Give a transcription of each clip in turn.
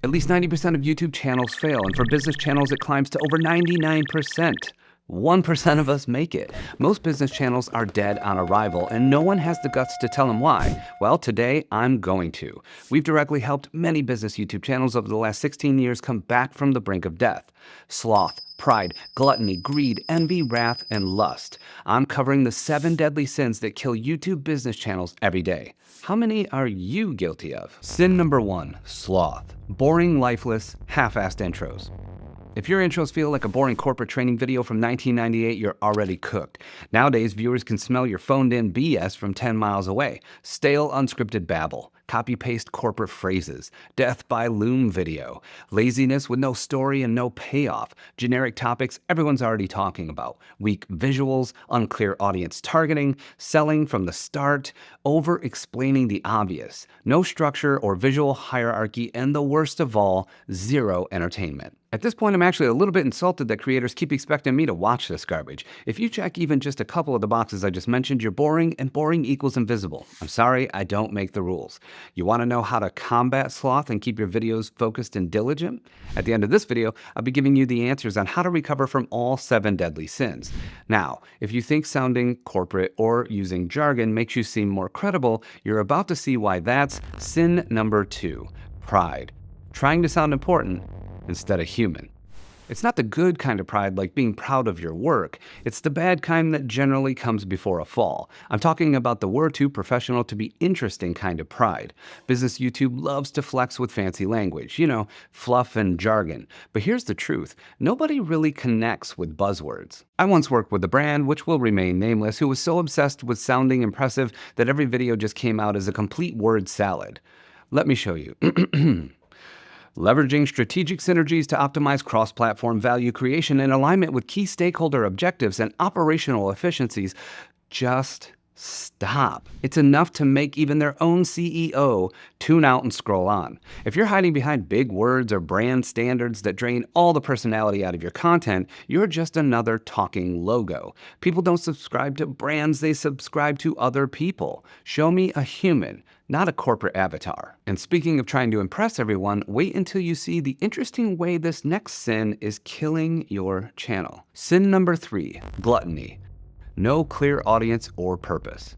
At least 90% of YouTube channels fail, and for business channels, it climbs to over 99%. 1% of us make it. Most business channels are dead on arrival, and no one has the guts to tell them why. Well, today I'm going to. We've directly helped many business YouTube channels over the last 16 years come back from the brink of death. Sloth, pride, gluttony, greed, envy, wrath, and lust. I'm covering the 7 deadly sins that kill YouTube business channels every day. How many are you guilty of? Sin number 1, sloth. Boring, lifeless, half-assed intros. If your intros feel like a boring corporate training video from 1998, you're already cooked. Nowadays, viewers can smell your phoned-in BS from 10 miles away. Stale, unscripted babble, copy-paste corporate phrases, death by loom video, laziness with no story and no payoff, generic topics everyone's already talking about, weak visuals, unclear audience targeting, selling from the start, over-explaining the obvious, no structure or visual hierarchy, and the worst of all, zero entertainment. At this point, I'm actually a little bit insulted that creators keep expecting me to watch this garbage. If you check even just a couple of the boxes I just mentioned, you're boring, and boring equals invisible. I'm sorry, I don't make the rules. You want to know how to combat sloth and keep your videos focused and diligent? At the end of this video, I'll be giving you the answers on how to recover from all 7 deadly sins. Now, if you think sounding corporate or using jargon makes you seem more credible, you're about to see why that's sin number 2, pride. Trying to sound important instead of human. It's not the good kind of pride like being proud of your work. It's the bad kind that generally comes before a fall. I'm talking about the we're too professional to be interesting kind of pride. Business YouTube loves to flex with fancy language, fluff and jargon. But here's the truth. Nobody really connects with buzzwords. I once worked with a brand, which will remain nameless, who was so obsessed with sounding impressive that every video just came out as a complete word salad. Let me show you. Leveraging strategic synergies to optimize cross-platform value creation in alignment with key stakeholder objectives and operational efficiencies. Just stop. It's enough to make even their own CEO tune out and scroll on. If you're hiding behind big words or brand standards that drain all the personality out of your content, you're just another talking logo. People don't subscribe to brands, they subscribe to other people. Show me a human, not a corporate avatar. And speaking of trying to impress everyone, wait until you see the interesting way this next sin is killing your channel. Sin number 3, gluttony. No clear audience or purpose.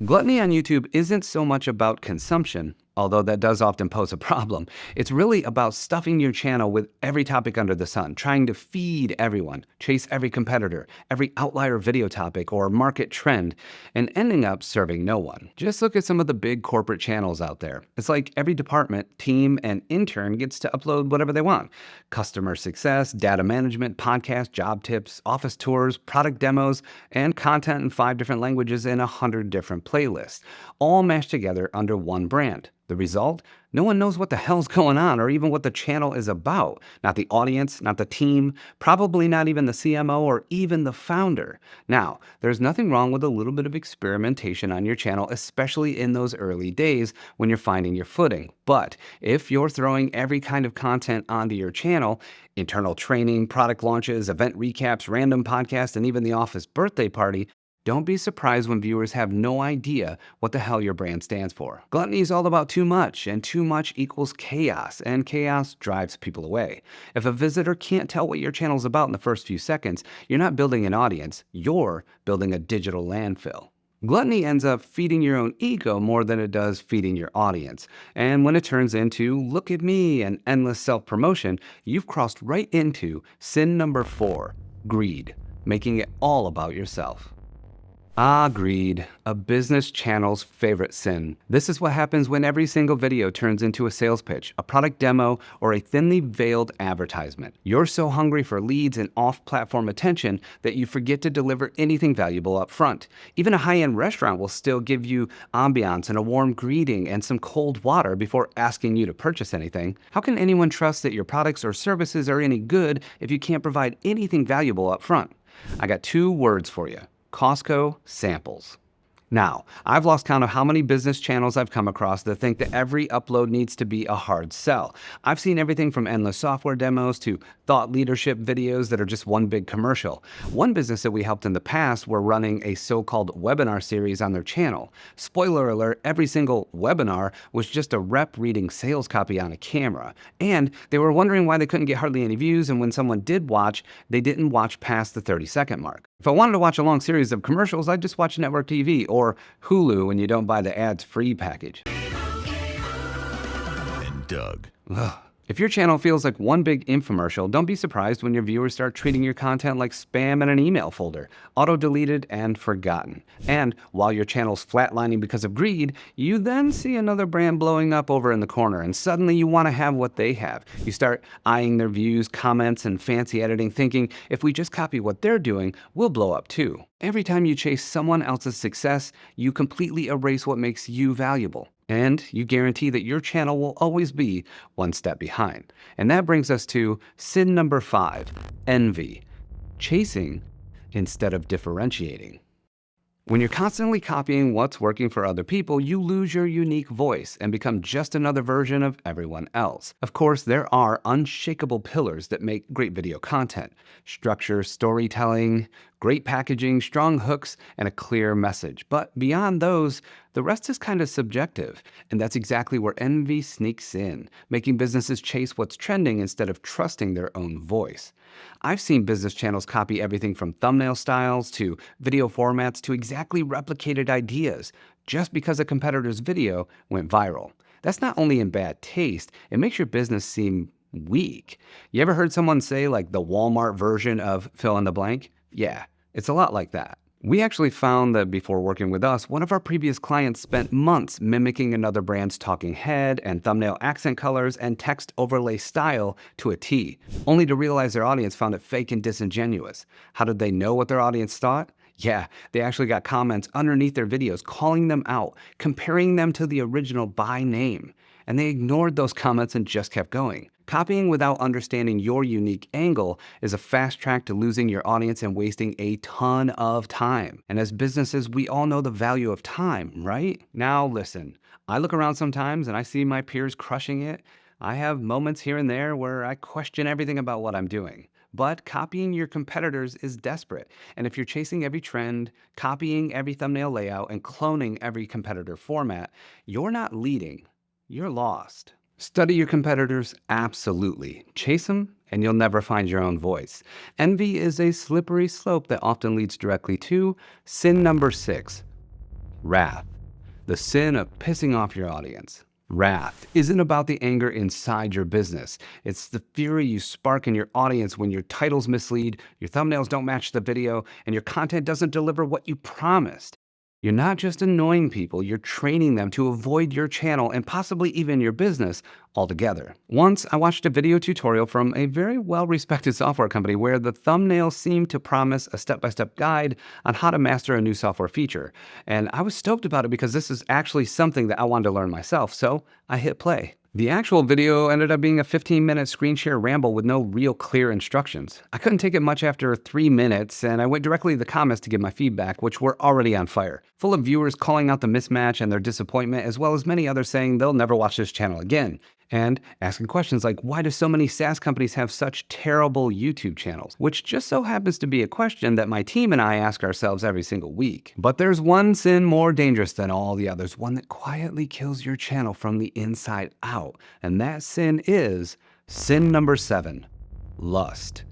Gluttony on YouTube isn't so much about consumption, although that does often pose a problem. It's really about stuffing your channel with every topic under the sun, trying to feed everyone, chase every competitor, every outlier video topic or market trend, and ending up serving no one. Just look at some of the big corporate channels out there. It's like every department, team, and intern gets to upload whatever they want. Customer success, data management, podcast, job tips, office tours, product demos, and content in 5 different languages in 100 different playlists, all mashed together under one brand. The result? No one knows what the hell's going on or even what the channel is about. Not the audience, not the team, probably not even the CMO or even the founder. Now, there's nothing wrong with a little bit of experimentation on your channel, especially in those early days when you're finding your footing. But if you're throwing every kind of content onto your channel, internal training, product launches, event recaps, random podcasts, and even the office birthday party, don't be surprised when viewers have no idea what the hell your brand stands for. Gluttony is all about too much, and too much equals chaos, and chaos drives people away. If a visitor can't tell what your channel's about in the first few seconds, you're not building an audience, you're building a digital landfill. Gluttony ends up feeding your own ego more than it does feeding your audience. And when it turns into, look at me, and endless self-promotion, you've crossed right into sin number 4, greed, making it all about yourself. Ah, greed, a business channel's favorite sin. This is what happens when every single video turns into a sales pitch, a product demo, or a thinly veiled advertisement. You're so hungry for leads and off-platform attention that you forget to deliver anything valuable up front. Even a high-end restaurant will still give you ambiance and a warm greeting and some cold water before asking you to purchase anything. How can anyone trust that your products or services are any good if you can't provide anything valuable up front? I got 2 words for you. Costco samples. Now, I've lost count of how many business channels I've come across that think that every upload needs to be a hard sell. I've seen everything from endless software demos to thought leadership videos that are just one big commercial. One business that we helped in the past were running a so-called webinar series on their channel. Spoiler alert, every single webinar was just a rep reading sales copy on a camera. And they were wondering why they couldn't get hardly any views, and when someone did watch, they didn't watch past the 30-second mark. If I wanted to watch a long series of commercials, I'd just watch network TV or Hulu when you don't buy the ads-free package. And Doug. Ugh. If your channel feels like one big infomercial, don't be surprised when your viewers start treating your content like spam in an email folder, auto-deleted and forgotten. And while your channel's flatlining because of greed, you then see another brand blowing up over in the corner, and suddenly you want to have what they have. You start eyeing their views, comments, and fancy editing, thinking, if we just copy what they're doing, we'll blow up too. Every time you chase someone else's success, you completely erase what makes you valuable. And you guarantee that your channel will always be one step behind. And that brings us to sin number 5, envy. Chasing instead of differentiating. When you're constantly copying what's working for other people, you lose your unique voice and become just another version of everyone else. Of course, there are unshakable pillars that make great video content: structure, storytelling, great packaging, strong hooks, and a clear message. But beyond those, the rest is kind of subjective. And that's exactly where envy sneaks in, making businesses chase what's trending instead of trusting their own voice. I've seen business channels copy everything from thumbnail styles to video formats to exactly replicated ideas just because a competitor's video went viral. That's not only in bad taste, it makes your business seem weak. You ever heard someone say like the Walmart version of fill in the blank? Yeah, it's a lot like that. We actually found that before working with us, one of our previous clients spent months mimicking another brand's talking head and thumbnail accent colors and text overlay style to a T, only to realize their audience found it fake and disingenuous. How did they know what their audience thought? Yeah, they actually got comments underneath their videos calling them out, comparing them to the original by name. And they ignored those comments and just kept going. Copying without understanding your unique angle is a fast track to losing your audience and wasting a ton of time. And as businesses, we all know the value of time, right? Now listen, I look around sometimes and I see my peers crushing it. I have moments here and there where I question everything about what I'm doing. But copying your competitors is desperate. And if you're chasing every trend, copying every thumbnail layout, and cloning every competitor format, you're not leading, you're lost. Study your competitors, absolutely. Chase them, and you'll never find your own voice. Envy is a slippery slope that often leads directly to sin number 6, wrath. The sin of pissing off your audience. Wrath isn't about the anger inside your business. It's the fury you spark in your audience when your titles mislead, your thumbnails don't match the video, and your content doesn't deliver what you promised. You're not just annoying people, you're training them to avoid your channel and possibly even your business altogether. Once, I watched a video tutorial from a very well-respected software company where the thumbnail seemed to promise a step-by-step guide on how to master a new software feature. And I was stoked about it because this is actually something that I wanted to learn myself, so I hit play. The actual video ended up being a 15-minute screen share ramble with no real clear instructions. I couldn't take it much after 3 minutes, and I went directly to the comments to give my feedback, which were already on fire, full of viewers calling out the mismatch and their disappointment, as well as many others saying they'll never watch this channel again, and asking questions like, why do so many SaaS companies have such terrible YouTube channels? Which just so happens to be a question that my team and I ask ourselves every single week. But there's one sin more dangerous than all the others, one that quietly kills your channel from the inside out. And that sin is sin number 7, lust.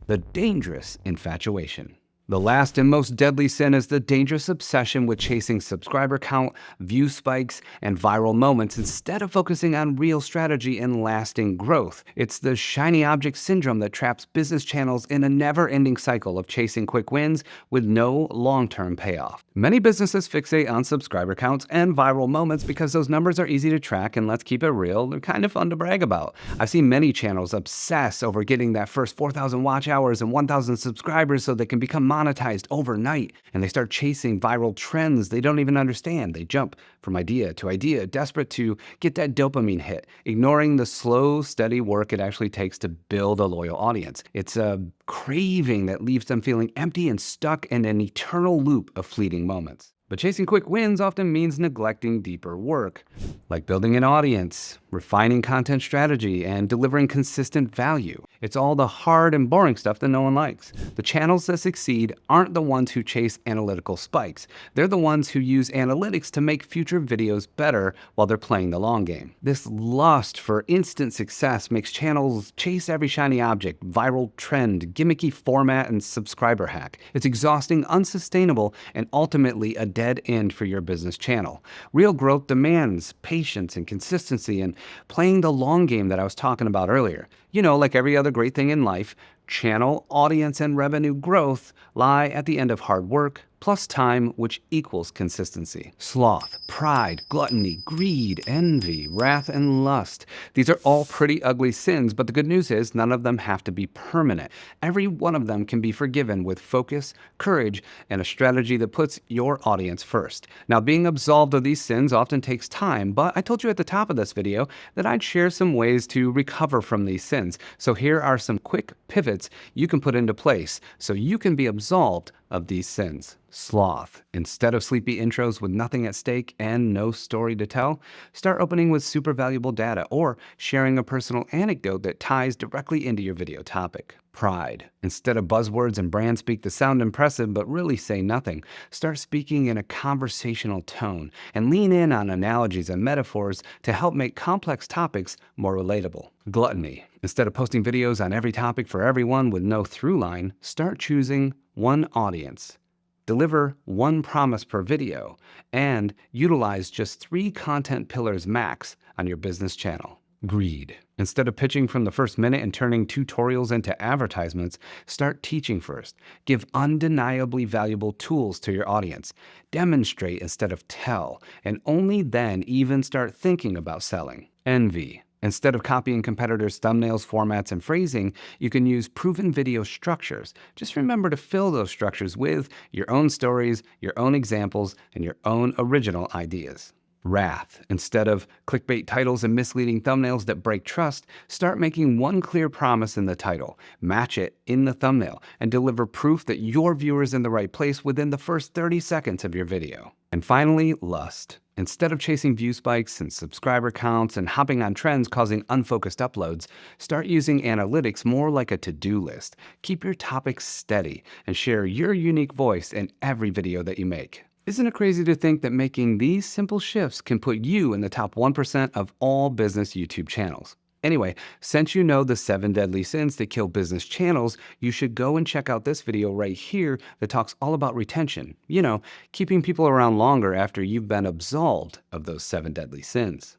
The dangerous infatuation. The last and most deadly sin is the dangerous obsession with chasing subscriber count, view spikes, and viral moments instead of focusing on real strategy and lasting growth. It's the shiny object syndrome that traps business channels in a never-ending cycle of chasing quick wins with no long-term payoff. Many businesses fixate on subscriber counts and viral moments because those numbers are easy to track, and let's keep it real, they're kind of fun to brag about. I've seen many channels obsess over getting that first 4,000 watch hours and 1,000 subscribers so they can become monetized overnight, and they start chasing viral trends they don't even understand. They jump from idea to idea, desperate to get that dopamine hit, ignoring the slow, steady work it actually takes to build a loyal audience. It's a craving that leaves them feeling empty and stuck in an eternal loop of fleeting moments. But chasing quick wins often means neglecting deeper work, like building an audience, refining content strategy, and delivering consistent value. It's all the hard and boring stuff that no one likes. The channels that succeed aren't the ones who chase analytical spikes. They're the ones who use analytics to make future videos better while they're playing the long game. This lust for instant success makes channels chase every shiny object, viral trend, gimmicky format, and subscriber hack. It's exhausting, unsustainable, and ultimately a dead end for your business channel. Real growth demands patience and consistency and playing the long game that I was talking about earlier. You know, like every other great thing in life, channel, audience, and revenue growth lie at the end of hard work plus time, which equals consistency. Sloth, pride, gluttony, greed, envy, wrath, and lust. These are all pretty ugly sins, but the good news is none of them have to be permanent. Every one of them can be forgiven with focus, courage, and a strategy that puts your audience first. Now, being absolved of these sins often takes time, but I told you at the top of this video that I'd share some ways to recover from these sins. So here are some quick pivots you can put into place so you can be absolved of these sins. Sloth. Instead of sleepy intros with nothing at stake and no story to tell, start opening with super valuable data or sharing a personal anecdote that ties directly into your video topic. Pride. Instead of buzzwords and brand speak that sound impressive but really say nothing, start speaking in a conversational tone and lean in on analogies and metaphors to help make complex topics more relatable. Gluttony. Instead of posting videos on every topic for everyone with no through line, start choosing one audience. Deliver one promise per video, and utilize just 3 content pillars max on your business channel. Greed. Instead of pitching from the first minute and turning tutorials into advertisements, start teaching first. Give undeniably valuable tools to your audience. Demonstrate instead of tell, and only then even start thinking about selling. Envy. Instead of copying competitors' thumbnails, formats, and phrasing, you can use proven video structures. Just remember to fill those structures with your own stories, your own examples, and your own original ideas. Wrath. Instead of clickbait titles and misleading thumbnails that break trust, start making one clear promise in the title, match it in the thumbnail, and deliver proof that your viewer is in the right place within the first 30 seconds of your video. And finally, lust. Instead of chasing view spikes and subscriber counts and hopping on trends causing unfocused uploads, start using analytics more like a to-do list. Keep your topics steady and share your unique voice in every video that you make. Isn't it crazy to think that making these simple shifts can put you in the top 1% of all business YouTube channels? Anyway, since you know the 7 deadly sins that kill business channels, you should go and check out this video right here that talks all about retention. You know, keeping people around longer after you've been absolved of those 7 deadly sins.